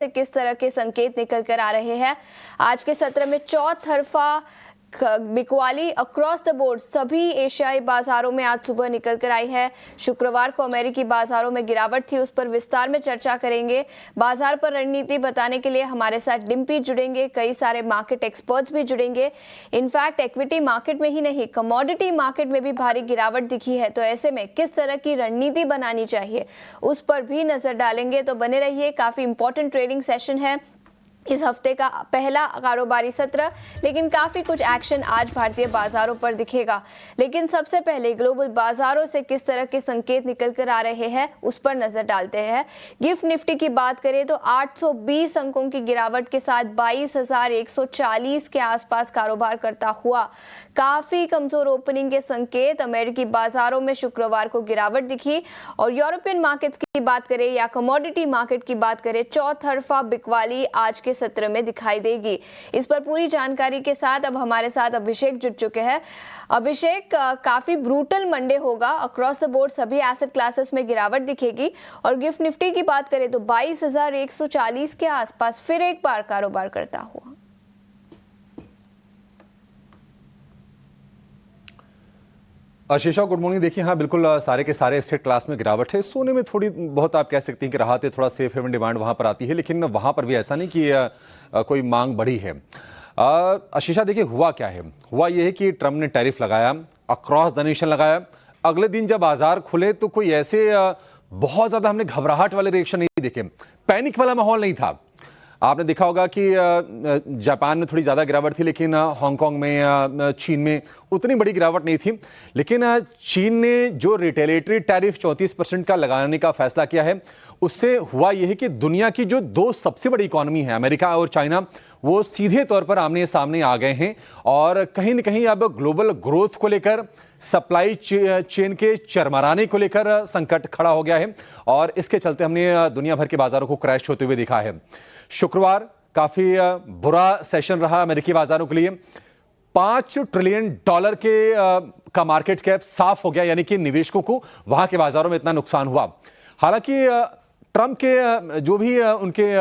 से किस तरह के संकेत निकल कर आ रहे हैं। आज के सत्र में चौतरफा बिकवाली अक्रॉस द बोर्ड सभी एशियाई बाजारों में आज सुबह निकल कर आई है। शुक्रवार को अमेरिकी बाजारों में गिरावट थी, उस पर विस्तार में चर्चा करेंगे। बाजार पर रणनीति बताने के लिए हमारे साथ डिम्पी जुड़ेंगे, कई सारे मार्केट एक्सपर्ट्स भी जुड़ेंगे। इनफैक्ट इक्विटी मार्केट में ही नहीं, कमोडिटी मार्केट में भी भारी गिरावट दिखी है, तो ऐसे में किस तरह की रणनीति बनानी चाहिए उस पर भी नजर डालेंगे। तो बने रहिए, काफी इंपॉर्टेंट ट्रेडिंग सेशन है, इस हफ्ते का पहला कारोबारी सत्र, लेकिन काफी कुछ एक्शन आज भारतीय बाजारों पर दिखेगा। लेकिन सबसे पहले ग्लोबल बाजारों से किस तरह के संकेत निकल कर आ रहे हैं उस पर नजर डालते हैं। गिफ्ट निफ्टी की बात करें तो 820 अंकों की गिरावट के साथ 22,140 के आसपास कारोबार करता हुआ काफी कमजोर ओपनिंग के संकेत अमेरिकी बाजारों में शुक्रवार को गिरावट दिखी। और यूरोपियन मार्केट्स की बात करें या कमोडिटी मार्केट की बात करें, चौतरफा बिकवाली आज के सत्र में दिखाई देगी। इस पर पूरी जानकारी के साथ अब हमारे साथ अभिषेक जुड़ चुके हैं। अभिषेक, काफी ब्रूटल मंडे होगा, अक्रॉस द बोर्ड सभी एसेट क्लासेस में गिरावट दिखेगी। और गिफ्ट निफ्टी की बात करें तो 22,140 के आसपास फिर एक बार कारोबार करता हुआ। आशीषा, गुड मॉर्निंग। देखिए, हाँ बिल्कुल सारे के सारे एसेट क्लास में गिरावट है। सोने में थोड़ी बहुत आप कह सकती हैं कि राहत है, थोड़ा सेफ हेवन डिमांड वहां पर आती है, लेकिन वहां पर भी ऐसा नहीं कि कोई मांग बढ़ी है। आशीषा, देखिए हुआ क्या है, हुआ यह है कि ट्रंप ने टैरिफ लगाया, अक्रॉस द नेशन लगाया। अगले दिन जब बाजार खुले तो कोई ऐसे बहुत ज्यादा हमने घबराहट वाले रिएक्शन नहीं देखे, पैनिक वाला माहौल नहीं था। आपने देखा होगा कि जापान में थोड़ी ज़्यादा गिरावट थी, लेकिन हांगकांग में, चीन में उतनी बड़ी गिरावट नहीं थी। लेकिन चीन ने जो रिटेलिएटरी टैरिफ 34% का लगाने का फैसला किया है, उससे हुआ यह है कि दुनिया की जो दो सबसे बड़ी इकॉनमी है, अमेरिका और चाइना, वो सीधे तौर पर आमने सामने आ गए हैं। और कहीं ना कहीं अब ग्लोबल ग्रोथ को लेकर, सप्लाई चेन के चरमराने को लेकर संकट खड़ा हो गया है। और इसके चलते हमने दुनिया भर के बाजारों को क्रैश होते हुए देखा है। शुक्रवार काफी बुरा सेशन रहा अमेरिकी बाजारों के लिए। $5 ट्रिलियन का मार्केट कैप साफ हो गया, यानी कि निवेशकों को वहां के बाजारों में इतना नुकसान हुआ। हालांकि ट्रंप के जो भी उनके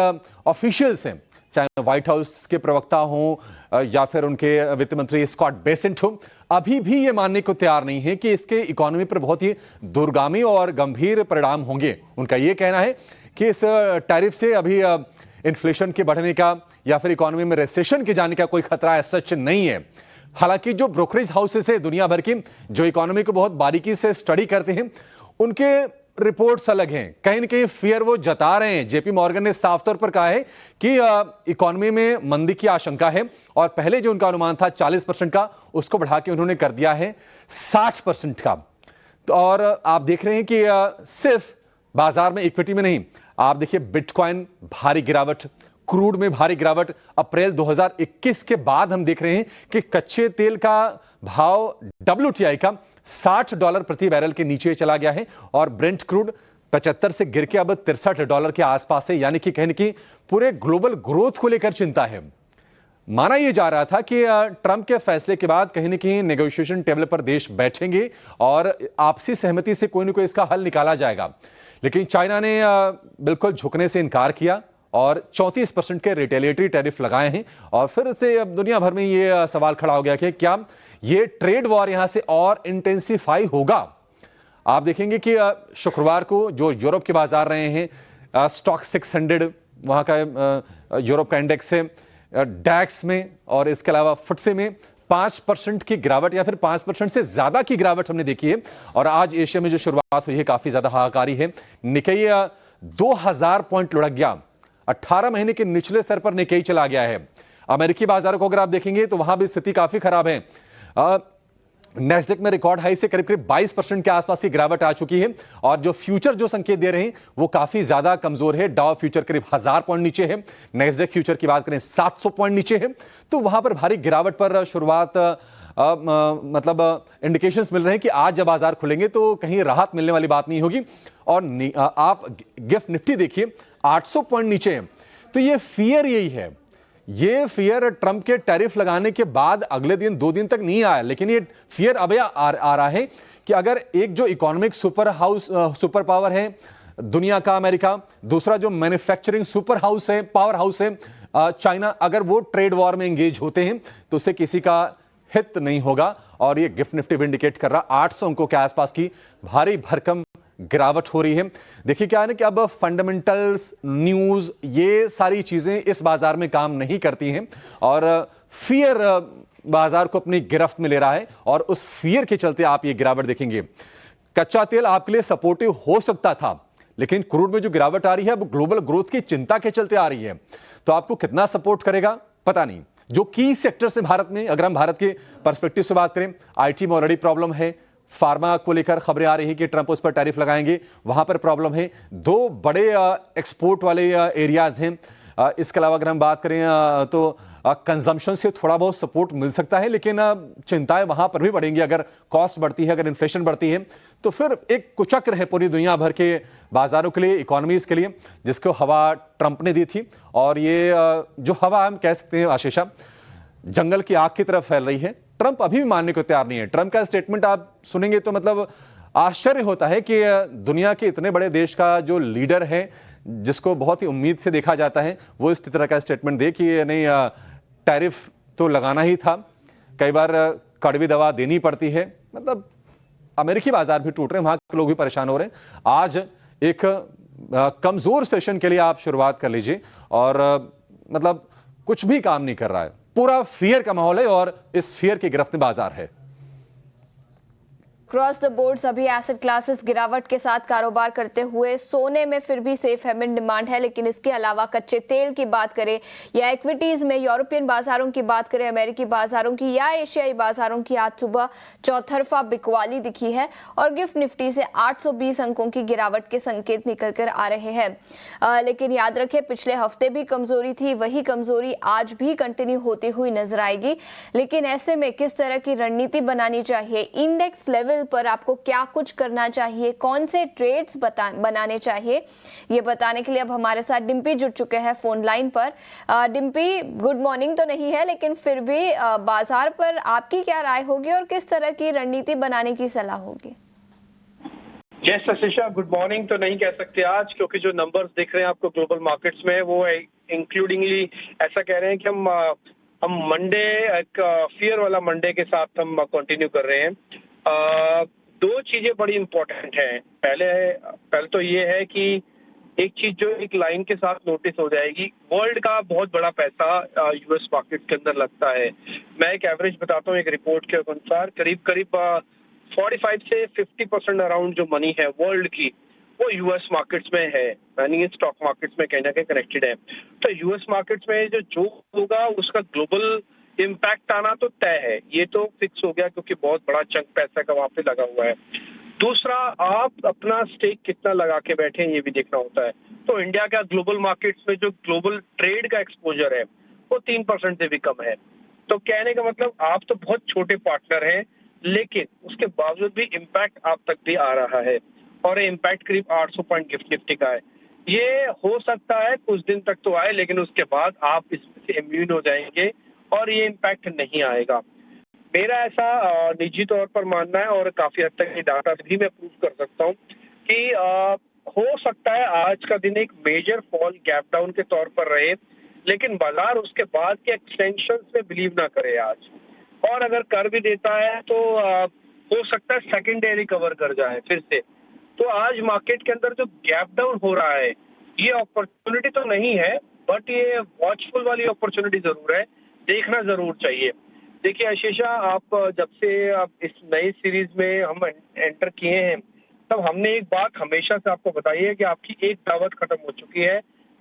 ऑफिशियल्स हैं, चाहे व्हाइट हाउस के प्रवक्ता हों या फिर उनके वित्त मंत्री स्कॉट बेसेंट हो, अभी भी ये मानने को तैयार नहीं है कि इसके इकोनॉमी पर बहुत ही दूरगामी और गंभीर परिणाम होंगे। उनका यह कहना है कि इस टैरिफ से अभी इन्फ्लेशन के बढ़ने का या फिर इकोनॉमी में रिसेशन के जाने का कोई खतरा है, सच नहीं है। हालांकि जो ब्रोकरेज हाउसेस है दुनिया भर की, जो इकोनॉमी को बहुत बारीकी से स्टडी करते हैं, उनके रिपोर्ट्स अलग हैं। कहीं ना कहीं फियर वो जता रहे हैं। जेपी मॉर्गन ने साफ तौर पर कहा है कि इकोनॉमी में मंदी की आशंका है, और पहले जो उनका अनुमान था 40% का, उसको बढ़ा के उन्होंने कर दिया है 60% का। तो और आप देख रहे हैं कि सिर्फ बाजार में, इक्विटी में नहीं, आप देखिए बिटकॉइन भारी गिरावट, क्रूड में भारी गिरावट। अप्रैल 2021 के बाद हम देख रहे हैं कि कच्चे तेल का भाव WTI का $60 प्रति बैरल के नीचे चला गया है, और ब्रेंट क्रूड 75 से गिर के अब $63 के आसपास है। यानी कि कहने की पूरे ग्लोबल ग्रोथ को लेकर चिंता है। माना यह जा रहा था कि ट्रंप के फैसले के बाद कहीं ना कहीं नेगोशिएशन टेबल पर देश बैठेंगे और आपसी सहमति से कोई ना कोई इसका हल निकाला जाएगा। लेकिन चाइना ने बिल्कुल झुकने से इनकार किया और 34% के रिटेलिएटरी टैरिफ लगाए हैं। और फिर से अब दुनिया भर में यह सवाल खड़ा हो गया कि क्या यह ट्रेड वॉर यहां से और इंटेंसिफाई होगा। आप देखेंगे कि शुक्रवार को जो यूरोप के बाजार रहे हैं, स्टॉक 600 वहां का यूरोप का इंडेक्स है, डैक्स में और इसके अलावा फुटसे में 5% की गिरावट या फिर 5% से ज्यादा की गिरावट हमने देखी है। और आज एशिया में जो शुरुआत हुई है काफी ज्यादा हाहाकारी है। निकेई 2000 पॉइंट लुढ़क गया, 18 महीने के निचले स्तर पर निकेई चला गया है। अमेरिकी बाजारों को अगर आप देखेंगे तो वहां भी स्थिति काफी खराब है। नेस्डेक में रिकॉर्ड हाई से करीब करीब 22% के आसपास की गिरावट आ चुकी है। और जो फ्यूचर जो संकेत दे रहे हैं वो काफी ज्यादा कमजोर है। डाउ फ्यूचर करीब 1000 पॉइंट नीचे है, नेस्डेक फ्यूचर की बात करें 700 पॉइंट नीचे है। तो वहां पर भारी गिरावट पर शुरुआत मतलब इंडिकेशंस मिल रहे हैं कि आज जब बाजार खुलेंगे तो कहीं राहत मिलने वाली बात नहीं होगी। और आप गिफ्ट निफ्टी देखिए 800 पॉइंट नीचे है। तो ये फियर यही है, ये फियर ट्रंप के टैरिफ लगाने के बाद अगले दिन 2 दिन तक नहीं आया, लेकिन ये फियर अब आ रहा है कि अगर एक जो इकोनॉमिक सुपर पावर है दुनिया का अमेरिका, दूसरा जो मैन्युफैक्चरिंग सुपर हाउस है, पावर हाउस है चाइना, अगर वो ट्रेड वॉर में एंगेज होते हैं तो उससे किसी का हित नहीं होगा। और ये गिफ्ट निफ्टी भी इंडिकेट कर रहा 800 अंकों के आसपास की भारी भरकम गिरावट हो रही है। देखिए क्या है ना कि अब फंडामेंटल्स, न्यूज, ये सारी चीजें इस बाजार में काम नहीं करती हैं और फियर बाजार को अपनी गिरफ्त में ले रहा है और उस फियर के चलते आप ये गिरावट देखेंगे। कच्चा तेल आपके लिए सपोर्टिव हो सकता था, लेकिन क्रूड में जो गिरावट आ रही है अब ग्लोबल ग्रोथ की चिंता के चलते आ रही है, तो आपको कितना सपोर्ट करेगा पता नहीं। जो की सेक्टर्स है भारत में, अगर हम भारत के पर्सपेक्टिव से बात करें, आईटी में ऑलरेडी प्रॉब्लम है, फार्मा को लेकर खबरें आ रही है कि ट्रंप उस पर टैरिफ लगाएंगे, वहां पर प्रॉब्लम है। दो बड़े एक्सपोर्ट वाले एरियाज हैं। इसके अलावा अगर हम बात करें तो कंजम्पशन से थोड़ा बहुत सपोर्ट मिल सकता है, लेकिन चिंताएं वहां पर भी बढ़ेंगी। अगर कॉस्ट बढ़ती है, अगर इन्फ्लेशन बढ़ती है, तो फिर एक कुचक्र है पूरी दुनिया भर के बाजारों के लिए, इकोनॉमीज के लिए, जिसको हवा ट्रंप ने दी थी। और ये जो हवा हम कह सकते हैं आशीषा, जंगल की आग की तरफ फैल रही है। ट्रंप अभी भी मानने को तैयार नहीं है। ट्रंप का स्टेटमेंट आप सुनेंगे तो मतलब आश्चर्य होता है कि दुनिया के इतने बड़े देश का जो लीडर है, जिसको बहुत ही उम्मीद से देखा जाता है, वो इस तरह का स्टेटमेंट दे कि नहीं, टैरिफ तो लगाना ही था, कई बार कड़वी दवा देनी पड़ती है। मतलब अमेरिकी बाजार भी टूट रहे हैं, वहां के लोग भी परेशान हो रहे हैं। आज एक कमजोर सेशन के लिए आप शुरुआत कर लीजिए और मतलब कुछ भी काम नहीं कर रहा है, पूरा फियर का माहौल है और इस फियर की गिरफ्त में बाजार है। क्रॉस द बोर्ड सभी एसेट क्लासेस गिरावट के साथ कारोबार करते हुए, सोने में फिर भी सेफ हेवन डिमांड है, लेकिन इसके अलावा कच्चे तेल की बात करें या इक्विटीज में यूरोपियन बाजारों की बात करें, अमेरिकी बाजारों की या एशियाई बाजारों की, आज सुबह चौतरफा बिकवाली दिखी है और गिफ्ट निफ्टी से 820 अंकों की गिरावट के संकेत निकल कर आ रहे हैं। लेकिन याद रखें, पिछले हफ्ते भी कमजोरी थी, वही कमजोरी आज भी कंटिन्यू होती हुई नजर आएगी। लेकिन ऐसे में किस तरह की रणनीति बनानी चाहिए, इंडेक्स लेवल पर आपको क्या कुछ करना चाहिए, कौन से ट्रेड्स बनाने चाहिए, ये बताने के लिए अब हमारे साथ डिम्पी जुड़ चुके हैं फोन लाइन पर। डिम्पी, गुड मॉर्निंग तो नहीं है, लेकिन फिर भी बाजार पर आपकी क्या राय होगी और किस तरह की रणनीति बनाने की सलाह होगी? यस आशीषा, गुड मॉर्निंग तो नहीं कह सकते आज, क्योंकि जो नंबर्स दिख रहे हैं आपको ग्लोबल मार्केट्स में, वो इंक्लूडिंगली ऐसा कह रहे हैं कि हम मंडे एक फियर वाला मंडे के साथ हम कंटिन्यू कर रहे हैं। दो चीजें बड़ी इंपॉर्टेंट हैं। पहले तो ये है कि एक चीज जो एक लाइन के साथ नोटिस हो जाएगी, वर्ल्ड का बहुत बड़ा पैसा यूएस मार्केट के अंदर लगता है। मैं एक एवरेज बताता हूँ, एक रिपोर्ट के अनुसार करीब 45 से 50% अराउंड जो मनी है वर्ल्ड की, वो यूएस मार्केट्स में है, यानी स्टॉक मार्केट्स में कहीं ना कहीं कनेक्टेड है। तो यूएस मार्केट्स में जो होगा उसका ग्लोबल इम्पैक्ट आना तो तय है, ये तो फिक्स हो गया, क्योंकि बहुत बड़ा चंक पैसा का वहां पे लगा हुआ है। दूसरा, आप अपना स्टेक कितना लगा के बैठे हैं ये भी देखना होता है। तो इंडिया का ग्लोबल मार्केट्स में जो ग्लोबल ट्रेड का एक्सपोजर है वो 3% से भी कम है। तो कहने का मतलब आप तो बहुत छोटे पार्टनर हैं, लेकिन उसके बावजूद भी इम्पैक्ट आप तक भी आ रहा है और ये इम्पैक्ट करीब 800 पॉइंट गिफ्ट निफ्टी का है। ये हो सकता है कुछ दिन तक तो आए, लेकिन उसके बाद आप इससे इम्यून हो जाएंगे और ये इम्पैक्ट नहीं आएगा। मेरा ऐसा निजी तौर पर मानना है और काफी हद तक ये डाटा भी मैं प्रूव कर सकता हूँ कि हो सकता है आज का दिन एक मेजर फॉल गैप डाउन के तौर पर रहे, लेकिन बाजार उसके बाद के एक्सटेंशन में बिलीव ना करे आज, और अगर कर भी देता है तो हो सकता है सेकेंड डे रिकवर कर जाए फिर से। तो आज मार्केट के अंदर जो गैप डाउन हो रहा है, ये अपॉर्चुनिटी तो नहीं है, बट ये वॉचफुल वाली अपॉर्चुनिटी जरूर है, देखना जरूर चाहिए। देखिए आशीषा, आप जब से आप इस नई सीरीज में हम एंटर किए हैं, तब हमने एक बात हमेशा से आपको बताई है कि आपकी एक दावत खत्म हो चुकी है,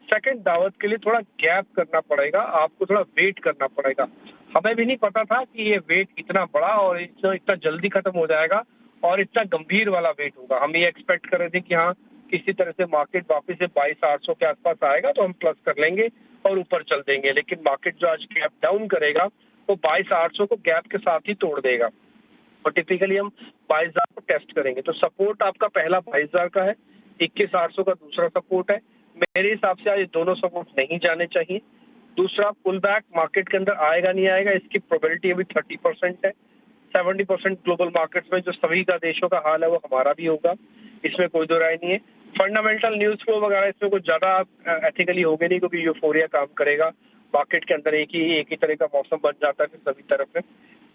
सेकंड दावत के लिए थोड़ा गैप करना पड़ेगा, आपको थोड़ा वेट करना पड़ेगा। हमें भी नहीं पता था कि ये वेट इतना बड़ा और इतना जल्दी खत्म हो जाएगा और इतना गंभीर वाला वेट होगा। हम ये एक्सपेक्ट कर रहे थे कि हाँ, किसी तरह से मार्केट वापस से 22,800 के आसपास आएगा तो हम प्लस कर लेंगे और ऊपर चल देंगे, लेकिन मार्केट जो आज गैप डाउन करेगा वो 22,800 को गैप के साथ ही तोड़ देगा और टिपिकली हम 22,000 को टेस्ट करेंगे। तो सपोर्ट आपका पहला 22,000 का है, 21,800 का दूसरा सपोर्ट है। मेरे हिसाब से आज दोनों सपोर्ट नहीं जाने चाहिए। दूसरा, पुल बैक मार्केट के अंदर आएगा नहीं आएगा इसकी प्रोबेबिलिटी अभी 30% है। 70% ग्लोबल मार्केट्स में जो सभी का देशों का हाल है वो हमारा भी होगा, इसमें कोई दो राय नहीं है। फंडामेंटल न्यूज फ्लो वगैरह इसमें कुछ ज्यादा एथिकली होंगे नहीं, क्योंकि यूफोरिया काम करेगा मार्केट के अंदर। एक ही तरह का मौसम बन जाता है सभी तरफ में।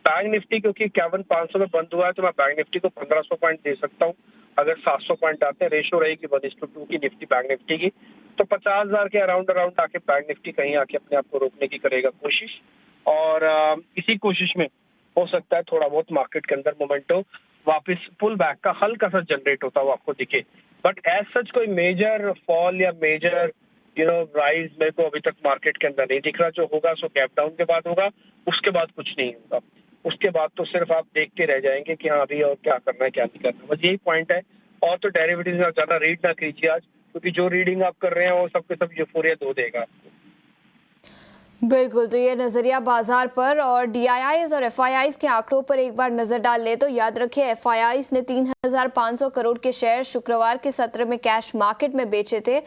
बैंक निफ्टी क्योंकि 51,500 में बंद हुआ है, तो मैं बैंक निफ्टी को 1500 पॉइंट दे सकता हूँ। अगर 700 पॉइंट आते हैं, रेशो रहेगी 1:2 की निफ्टी बैंक निफ्टी की, तो 50,000 के अराउंड आके बैंक निफ्टी कहीं आके अपने आप को रोकने की करेगा कोशिश। और इसी कोशिश में हो सकता है थोड़ा बहुत मार्केट के अंदर मोमेंटो वापस पुल बैक का हल्का सा जनरेट होता हुआ आपको दिखे। बट एज सच कोई मेजर फॉल या मेजर राइज मेरे को अभी तक मार्केट के अंदर नहीं दिख रहा। जो होगा सो गैप डाउन के बाद होगा, उसके बाद कुछ नहीं होगा। उसके बाद तो सिर्फ आप देखते रह जाएंगे कि हाँ अभी और क्या करना है क्या नहीं करना, बस यही पॉइंट है। और तो डेरिवेटिव्स में ज्यादा रीड ना कीजिए आज, क्योंकि जो रीडिंग आप कर रहे हैं वो सबके सब यूफोरिया दो देगा आपको। बिल्कुल, तो ये नजरिया बाजार पर। और DIIs और FIIs के आंकड़ों पर एक बार नजर डाल ले तो याद रखिए FIIs ने 3,500 करोड़ के शेयर शुक्रवार के सत्र में कैश मार्केट में बेचे थे।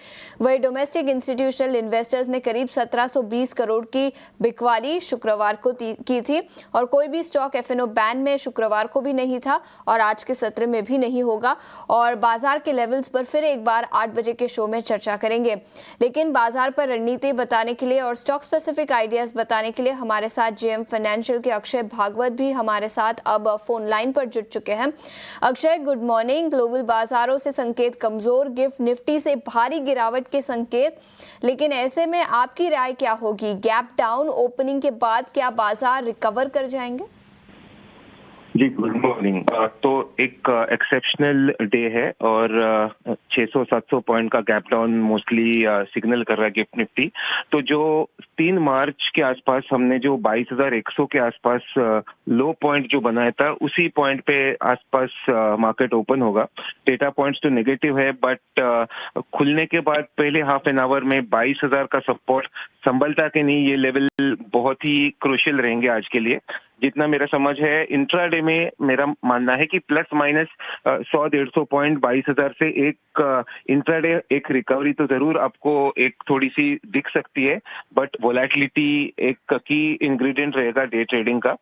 वही डोमेस्टिक इंस्टीट्यूशनल इन्वेस्टर्स ने करीब 1720 करोड़ की बिकवाली शुक्रवार को की थी। और कोई भी स्टॉक FNO बैन में शुक्रवार को भी नहीं था और आज के सत्र में भी नहीं होगा। और बाजार के लेवल्स पर फिर एक बार 8 बजे के शो में चर्चा करेंगे। लेकिन बाजार पर रणनीति बताने के लिए और स्टॉक स्पेसिफिक आइडियाज बताने के लिए हमारे साथ JM फाइनेंशियल के अक्षय भागवत भी हमारे साथ अब फोन लाइन पर जुड़ चुके हैं। Akshay, good morning. ग्लोबल बाजारों से संकेत कमजोर, गिफ्ट निफ्टी से भारी गिरावट के संकेत, लेकिन ऐसे में आपकी राय क्या होगी? गैप डाउन ओपनिंग के बाद क्या बाजार रिकवर कर जाएंगे? जी गुड मॉर्निंग। तो एक एक्सेप्शनल डे है और 600-700 पॉइंट का गैप डाउन मोस्टली सिग्नल कर रहा है गिफ्ट निफ्टी। तो जो 3 मार्च के आसपास हमने जो 22,100 के आसपास लो पॉइंट जो बनाया था, उसी पॉइंट पे आसपास मार्केट ओपन होगा। डेटा पॉइंट्स तो नेगेटिव है, बट खुलने के बाद पहले हाफ एन आवर में 22,000 का सपोर्ट संभलता कि नहीं, ये लेवल बहुत ही क्रूशियल रहेंगे आज के लिए। जितना मेरा समझ है, इंट्राडे में मेरा मानना है कि प्लस माइनस 100-150 पॉइंट 22,000 से एक इंट्राडे एक रिकवरी तो जरूर आपको एक थोड़ी सी दिख सकती है, बट वोलेटिलिटी एक की इंग्रेडिएंट रहेगा डे ट्रेडिंग का।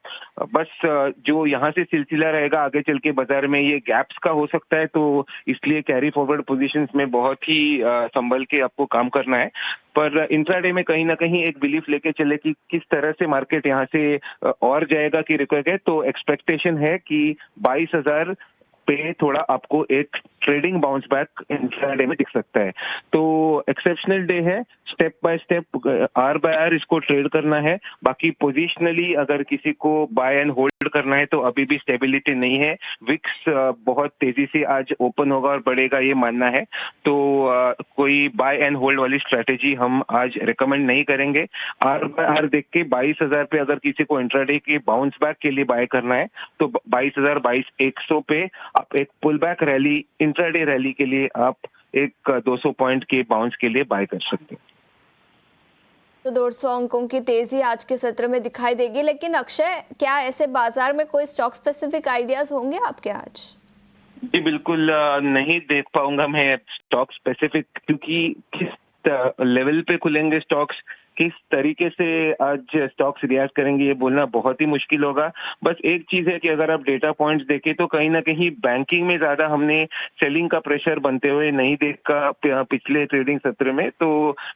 बस जो यहाँ से सिलसिला रहेगा आगे चल के बाजार में ये गैप्स का हो सकता है, तो इसलिए कैरी फॉरवर्ड पोजीशंस में बहुत ही संभल के आपको काम करना है। पर इंट्राडे में कहीं ना कहीं एक बिलीफ लेके चले कि किस तरह से मार्केट यहाँ से और जाएगा कि रुकेगा। तो एक्सपेक्टेशन है कि 22,000 पे थोड़ा आपको एक ट्रेडिंग बाउंस बैक इंट्राडे में दिख सकता है। तो एक्सेप्शनल डे है, step by step R by R इसको ट्रेड करना है। बाकी पोजिशनली अगर किसी को बाय एंड होल्ड करना है तो अभी भी स्टेबिलिटी नहीं है। विक्स बहुत तेजी से आज ओपन होगा और बढ़ेगा ये मानना है, तो कोई बाय एंड होल्ड वाली स्ट्रेटेजी हम आज रिकमेंड नहीं करेंगे। आर बाय आर देख के 22,000 पे अगर किसी को इंट्राडे के बाउंस बैक के लिए बाय करना है तो 22,000 22,100 पे आप एक pull back rally intraday rally के लिए आप एक 200 पॉइंट के बाउंस के लिए बाय कर सकते हैं। तो 150 अंकों की तेजी आज के सत्र में दिखाई देगी। लेकिन अक्षय, क्या ऐसे बाजार में कोई स्टॉक स्पेसिफिक आइडियाज होंगे आपके आज? जी बिल्कुल नहीं देख पाऊंगा मैं स्टॉक स्पेसिफिक, क्योंकि किस लेवल पे खुलेंगे स्टॉक्स, किस तरीके से आज स्टॉक्स रिएक्ट करेंगे, ये बोलना बहुत ही मुश्किल होगा। बस एक चीज है कि अगर आप डेटा पॉइंट्स देखें तो कहीं ना कहीं बैंकिंग में ज्यादा हमने सेलिंग का प्रेशर बनते हुए नहीं देखा पिछले ट्रेडिंग सत्र में। तो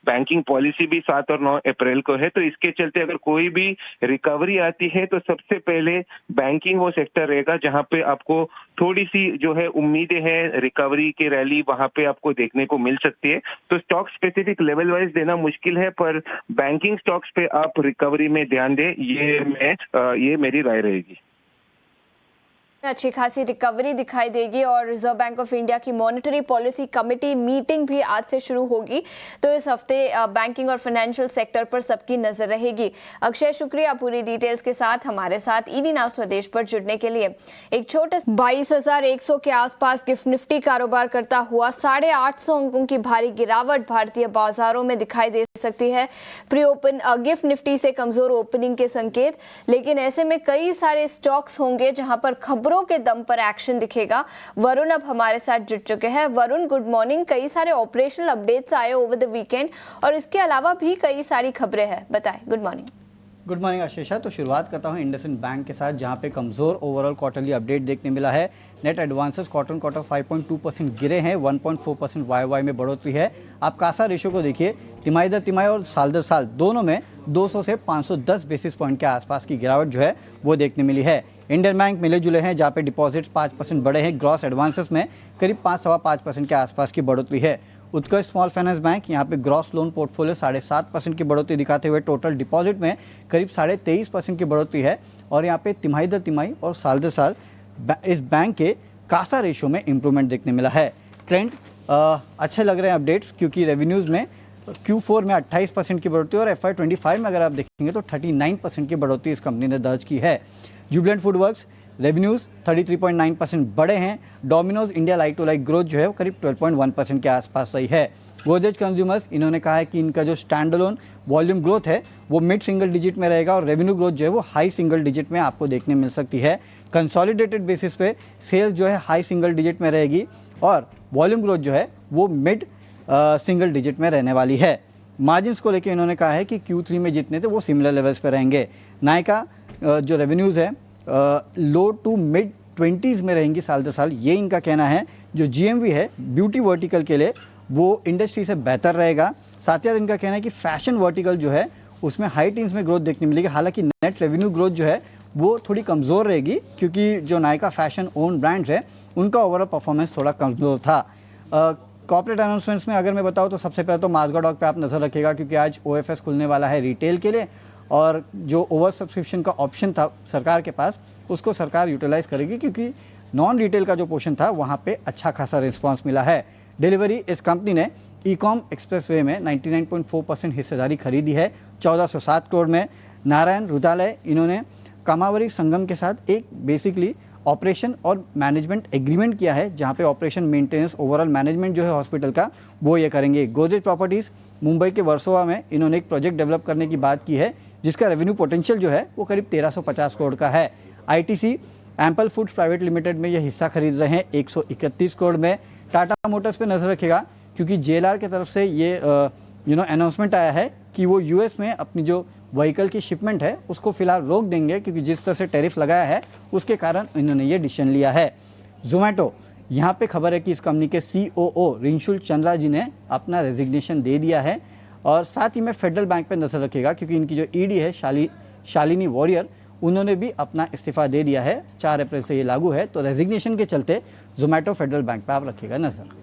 बैंकिंग पॉलिसी भी 7 और 9 अप्रैल को है, तो इसके चलते अगर कोई भी रिकवरी आती है तो सबसे पहले बैंकिंग वो सेक्टर रहेगा जहां पे आपको थोड़ी सी जो है उम्मीदें हैं रिकवरी के रैली वहां पे आपको देखने को मिल सकती है। तो स्टॉक स्पेसिफिक लेवल वाइज देना मुश्किल है, पर बैंकिंग स्टॉक्स पे आप रिकवरी में ध्यान दें, ये मेरी राय रहेगी। अच्छी खासी रिकवरी दिखाई देगी और रिजर्व बैंक ऑफ इंडिया की मॉनेटरी पॉलिसी कमेटी मीटिंग भी आज से शुरू होगी, तो इस हफ्ते बैंकिंग और फाइनेंशियल सेक्टर पर सबकी नजर रहेगी। अक्षय, शुक्रिया पूरी डिटेल्स के साथ हमारे साथ ईडी नाउ स्वदेश पर जुड़ने के लिए। एक छोटे 22,100 के आसपास गिफ्ट निफ्टी कारोबार करता हुआ 850 अंकों की भारी गिरावट भारतीय बाजारों में दिखाई दे सकती है। प्री ओपन गिफ्ट निफ्टी से कमजोर ओपनिंग के संकेत, लेकिन ऐसे में कई सारे स्टॉक्स होंगे जहां पर खबरों के दम पर एक्शन दिखेगा। वरुण अब हमारे साथ जुड़ चुके हैं। Varun, good morning. कई सारे ऑपरेशनल अपडेट्स आए ओवर द वीकेंड और इसके अलावा भी कई सारी खबरें हैं, बताएं। Good morning. Good morning Ashisha. तो शुरुआत करता हूं इंडसइंड बैंक के साथ, जहां पे कमज़ोर ओवरऑल क्वार्टरली अपडेट देखने मिला है। नेट एडवांसेस क्वार्टर क्वार्टर 5.2% गिरे हैं, 1.4% वाई में बढ़ोतरी है। आप कासा रेशो को देखिए, तिमाही दर तिमाही और साल दर साल दोनों में 200 से 510 बेसिस पॉइंट के आसपास की गिरावट जो है वो देखने मिली है। इंडियन बैंक मिले जुले हैं, जहाँ पे डिपॉजिट्स 5% बढ़े हैं, ग्रॉस एडवांसेस में करीब 5.25% के आसपास की बढ़ोतरी है। उत्कर्ष स्मॉल फाइनेंस बैंक यहाँ पे ग्रॉस लोन पोर्टफोलियो 7.5% की बढ़ोतरी दिखाते हुए टोटल डिपॉजिट में करीब 23.5% की बढ़ोतरी है। और यहाँ पे तिमाही दर तिमाही और साल दर साल इस बैंक के कासा रेशो में इंप्रूवमेंट देखने मिला है। ट्रेंड अच्छे लग रहे हैं अपडेट्स, क्योंकि रेवेन्यूज़ में Q4 में 28% की बढ़ोतरी और FY25 में अगर आप देखेंगे तो 39% की बढ़ोतरी इस कंपनी ने दर्ज की है। जुबिलेंट फूडवर्क्स रेवेन्यूज़ 33.9% बढ़े हैं। Domino's India like to like growth जो है वो करीब 12.1% के आसपास रही है। गोदरेज कंज्यूमर्स, इन्होंने कहा है कि इनका जो स्टैंड अलोन वॉल्यूम ग्रोथ है वो मिड सिंगल डिजिट में रहेगा और रेवेन्यू ग्रोथ जो है वो हाई सिंगल डिजिट में आपको देखने मिल सकती है। कंसोलिडेटेड बेसिस पे सेल्स जो है हाई सिंगल डिजिट में रहेगी और वॉल्यूम ग्रोथ जो है वो मिड सिंगल डिजिट में रहने वाली है। मार्जिन्स को लेकर इन्होंने कहा है कि Q3 में जितने थे वो सिमिलर लेवल्स पर रहेंगे। नायका जो रेवेन्यूज़ है लो टू मिड 20s में रहेंगी साल दर साल, ये इनका कहना है। जो GMV है ब्यूटी वर्टिकल के लिए वो इंडस्ट्री से बेहतर रहेगा। साथ ही साथ इनका कहना है कि फैशन वर्टिकल जो है उसमें हाई टीन्स में ग्रोथ देखने मिलेगी। हालांकि नेट रेवेन्यू ग्रोथ जो है वो थोड़ी कमज़ोर रहेगी, क्योंकि जो नायका फैशन ओन ब्रांड्स है उनका ओवरऑल परफॉर्मेंस थोड़ा कमज़ोर था। कॉर्पोरेट अनाउंसमेंट्स में अगर मैं बताऊँ तो सबसे पहले तो माजगा डॉक पे आप नज़र रखिएगा, क्योंकि आज OFS खुलने वाला है रिटेल के लिए और जो ओवर सब्सक्रिप्शन का ऑप्शन था सरकार के पास उसको सरकार यूटिलाइज करेगी, क्योंकि नॉन रिटेल का जो पोर्शन था वहाँ पे अच्छा खासा रिस्पांस मिला है। डिलीवरी इस कंपनी ने ई-कॉम एक्सप्रेसवे में 99.4% हिस्सेदारी खरीदी है 1407 करोड़ में। नारायण रुद्रालय, इन्होंने कामावरी संगम के साथ एक बेसिकली ऑपरेशन और मैनेजमेंट एग्रीमेंट किया है, जहाँ पे ऑपरेशन मेंटेनेंस ओवरऑल मैनेजमेंट जो है हॉस्पिटल का वो ये करेंगे। गोदरेज प्रॉपर्टीज़ मुंबई के वर्सोवा में इन्होंने एक प्रोजेक्ट डेवलप करने की बात की है, जिसका रेवेन्यू पोटेंशियल जो है वो करीब 1350 करोड़ का है। ITC ample foods private limited में ये हिस्सा खरीद रहे हैं 131 करोड़ में। टाटा मोटर्स पे नज़र रखेगा, क्योंकि JLR की तरफ से ये अनाउंसमेंट आया है कि वो US में अपनी जो व्हीकल की शिपमेंट है उसको फिलहाल रोक देंगे, क्योंकि जिस तरह से टैरिफ लगाया है उसके कारण इन्होंने ये डिसीजन लिया है। जोमेटो, यहाँ पे खबर है कि इस कंपनी के COO रिंशुल चंद्रा जी ने अपना रेजिग्नेशन दे दिया है। और साथ ही में फेडरल बैंक पे नज़र रखेगा, क्योंकि इनकी जो ED है शालिनी वॉरियर, उन्होंने भी अपना इस्तीफा दे दिया है। 4 अप्रैल से ये लागू है, तो रेजिग्नेशन के चलते जोमेटो फेडरल बैंक पे आप रखिएगा नजर।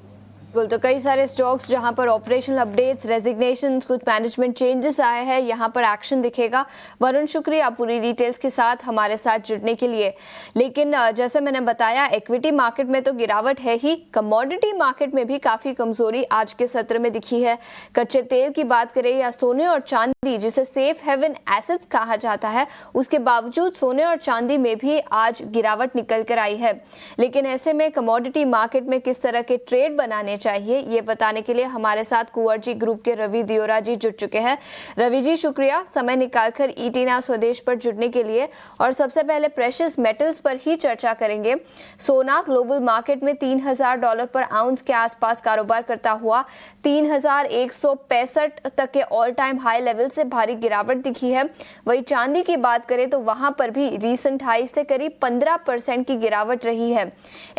बिल्कुल, तो कई सारे स्टॉक्स जहां पर ऑपरेशनल अपडेट्स, रेजिग्नेशन, कुछ मैनेजमेंट चेंजेस आए हैं, यहां पर एक्शन दिखेगा। वरुण, शुक्रिया पूरी डिटेल्स के साथ हमारे साथ जुड़ने के लिए। लेकिन जैसे मैंने बताया, इक्विटी मार्केट में तो गिरावट है ही, कमोडिटी मार्केट में भी काफी कमजोरी आज के सत्र में दिखी है। कच्चे तेल की बात करें या सोने और चांदी, जिसे सेफ हेवन एसेट्स कहा जाता है, उसके बावजूद सोने और चांदी में भी आज गिरावट निकल कर आई है। लेकिन ऐसे में कमोडिटी मार्केट में किस तरह के ट्रेड बनाने चाहिए, ये बताने के लिए हमारे साथ कुंवर ग्रुप के रवि दियोरा जी जुड़ चुके हैं। रवि जी, शुक्रिया समय निकालकर ईटीना स्वदेश पर जुड़ने के लिए। और सबसे पहले प्रेशियस मेटल्स पर ही चर्चा करेंगे। सोना ग्लोबल मार्केट में $3000 पर आउंस के आसपास कारोबार करता हुआ 3165 तक के ऑल टाइम हाई लेवल से भारी गिरावट दिखी है। वही चांदी की बात करें तो वहां पर भी रीसेंट हाई से करीब 15% की गिरावट रही है।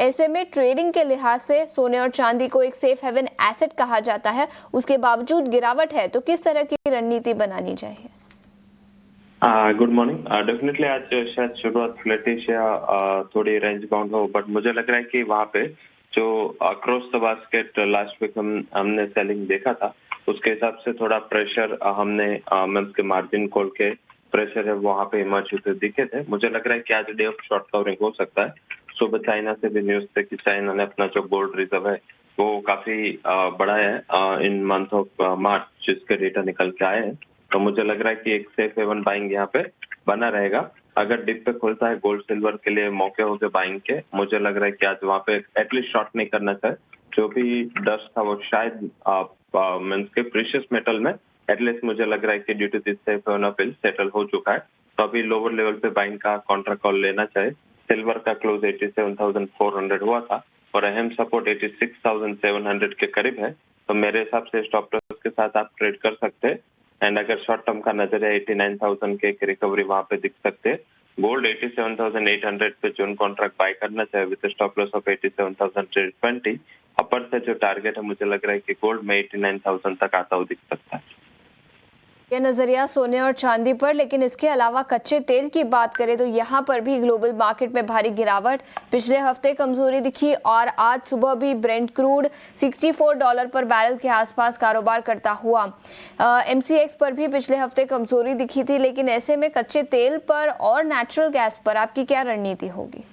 ऐसे में ट्रेडिंग के लिहाज से सोने और चांदी को एक सेफ हेवन एसेट कहा जाता है, उसके बावजूद गिरावट है, तो किस तरह की रणनीति बनानी चाहिए? Good morning. डेफिनेटली आज शायद शुरुआत फ्लैटिश या थोड़ी रेंज बाउंड हो, बट मुझे लग रहा है कि वहाँ पे जो across the basket last week हमने सेलिंग देखा था, उसके हिसाब से थोड़ा प्रेशर हमने मंथ के मार्जिन कॉल के प्रेशर है वहाँ पे इमर्ज होते दिखे थे। मुझे लग रहा है कि आज डे ऑफ शॉर्ट कवरिंग हो सकता है। सुबह चाइना से भी न्यूज थे कि चाइना ने अपना जो गोल्ड रिजर्व है वो काफी बड़ा है इन मंथ ऑफ मार्च, जिसके डेटा निकल के आए हैं। तो मुझे लग रहा है कि एक सेफ हेवन बाइंग यहाँ पे बना रहेगा। अगर डिप पे खुलता है गोल्ड सिल्वर के लिए मौके हो गए बाइंग के, मुझे लग रहा है कि आज वहाँ पे एटलीस्ट शॉर्ट नहीं करना चाहिए। जो भी डस्ट था वो शायद मीन्स के प्रीशियस मेटल में एटलीस्ट मुझे लग रहा है कि due to this safe haven appeal settle हो चुका है। तो अभी लोअर लेवल पे बाइंग का कॉन्ट्रा कॉल लेना चाहिए। सिल्वर का क्लोज 87,400 हुआ था और अहम सपोर्ट 86,700 के करीब है। तो मेरे हिसाब से स्टॉप लॉस के साथ आप ट्रेड कर सकते हैं। एंड अगर शॉर्ट टर्म का नजर है 89,000 के रिकवरी वहां पे दिख सकते हैं। गोल्ड 87,800 पे जून कॉन्ट्रैक्ट बाय करना चाहिए विद स्टॉप लॉस ऑफ 87,320। अपर से जो टारगेट है मुझे लग रहा है कि गोल्ड में 89,000 तक आता हुआ दिख सकता है। यह नजरिया सोने और चांदी पर, लेकिन इसके अलावा कच्चे तेल की बात करें तो यहाँ पर भी ग्लोबल मार्केट में भारी गिरावट। पिछले हफ्ते कमजोरी दिखी और आज सुबह भी ब्रेंट क्रूड $64 पर बैरल के आसपास कारोबार करता हुआ। MCX पर भी पिछले हफ्ते कमजोरी दिखी थी, लेकिन ऐसे में कच्चे तेल पर और नेचुरल गैस पर आपकी क्या रणनीति होगी?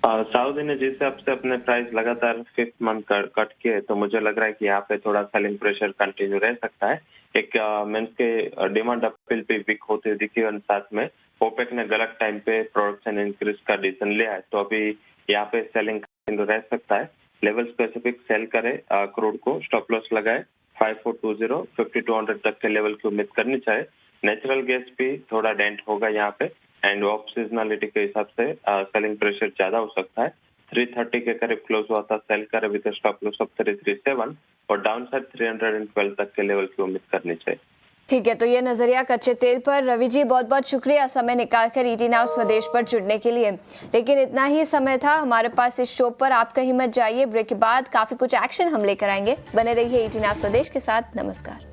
साउथ ने जिस हिसाब से अपने प्राइस लगातार 5th मंथ कट किए, तो मुझे लग रहा है कि यहाँ पे थोड़ा सेलिंग प्रेशर कंटिन्यू रह सकता है। एक मीन्स के डिमांड अपील पे वीक होते हुए दिखी और साथ में ओपेक ने गलत टाइम पे प्रोडक्शन इंक्रीज का डिसीजन लिया है, तो अभी यहाँ पे सेलिंग कंटिन्यू रह सकता है। लेवल स्पेसिफिक सेल करे, क्रूड को स्टॉप लॉस लगाए 5420 5200 तक के लेवल की उम्मीद करनी चाहिए। नेचुरल गैस भी थोड़ा डेंट होगा यहाँ पे एंड ऑफ सीजनलिटी के हिसाब से सेलिंग प्रेशर ज्यादा हो सकता है। 330 के करीब क्लोज हुआ था, सेल करे विद स्टॉप लॉस ऑफ 337 और डाउन साइड 312 तक के लेवल की उम्मीद करनी चाहिए। ठीक है, तो ये नजरिया कच्चे तेल पर। रवि जी बहुत बहुत शुक्रिया समय निकालकर ET नाउ स्वदेश पर जुड़ने के लिए। लेकिन इतना ही समय था हमारे पास इस शो पर, आप कहीं मत जाइए। ब्रेक के बाद काफी कुछ एक्शन हम लेकर आएंगे। बने रहिए ET नाउ स्वदेश के साथ। नमस्कार।